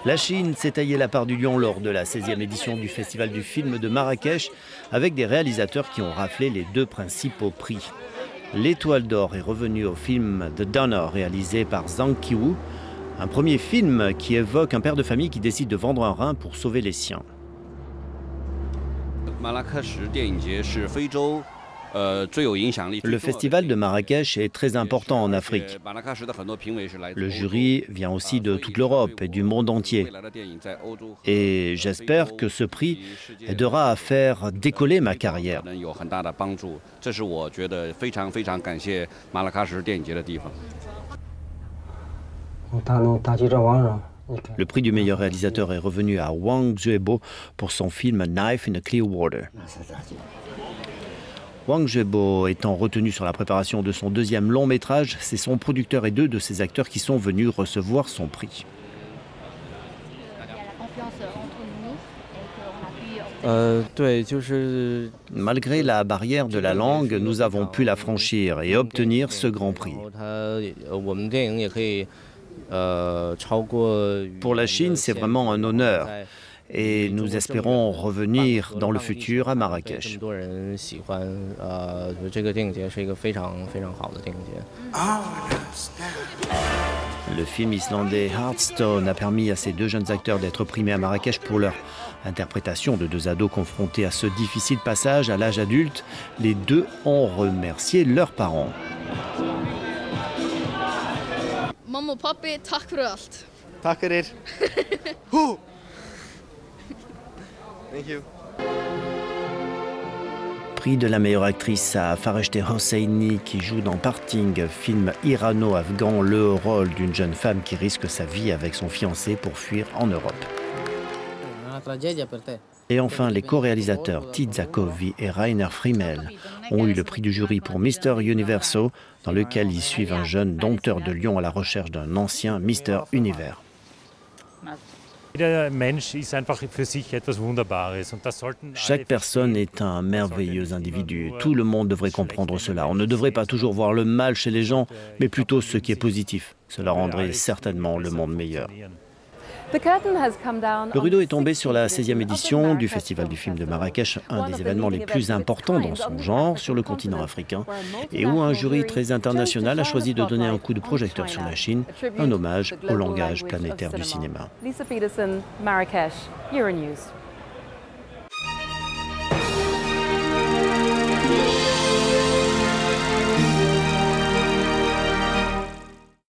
La Chine s'est taillé la part du lion lors de la 16e édition du Festival du film de Marrakech avec des réalisateurs qui ont raflé les 2 principaux prix. L'Étoile d'or est revenue au film The Donor réalisé par Zhang Qiwu, un premier film qui évoque un père de famille qui décide de vendre un rein pour sauver les siens. Le festival de Marrakech est très important en Afrique. Le jury vient aussi de toute l'Europe et du monde entier. Et j'espère que ce prix aidera à faire décoller ma carrière. Le prix du meilleur réalisateur est revenu à Wang Zuebo pour son film Knife in a Clear Water. Wang Zuebo étant retenu sur la préparation de son 2e long métrage, c'est son producteur et 2 de ses acteurs qui sont venus recevoir son prix. Malgré la barrière de la langue, nous avons pu la franchir et obtenir ce grand prix. Pour la Chine, c'est vraiment un honneur. Et nous espérons revenir dans le futur à Marrakech. Le film islandais Hearthstone a permis à ces 2 jeunes acteurs d'être primés à Marrakech pour leur interprétation de 2 ados confrontés à ce difficile passage à l'âge adulte. Les 2 ont remercié leurs parents. Mamma og pappi, takk fyrir allt. Takk fyrir. Thank you. Prix de la meilleure actrice à Fareshte Hosseini qui joue dans Parting, film irano-afghan, le rôle d'une jeune femme qui risque sa vie avec son fiancé pour fuir en Europe. Et enfin, les co-réalisateurs Tidza Kovi et Rainer Friemel ont eu le prix du jury pour Mr Universo, dans lequel ils suivent un jeune dompteur de lions à la recherche d'un ancien Mr Univers. Chaque personne est un merveilleux individu. Tout le monde devrait comprendre cela. On ne devrait pas toujours voir le mal chez les gens, mais plutôt ce qui est positif. Cela rendrait certainement le monde meilleur. Le rideau est tombé sur la 16e édition du Festival du film de Marrakech, un des événements les plus importants dans son genre sur le continent africain, et où un jury très international a choisi de donner un coup de projecteur sur la Chine, un hommage au langage planétaire du cinéma. Lisa Peterson, Marrakech, Euronews.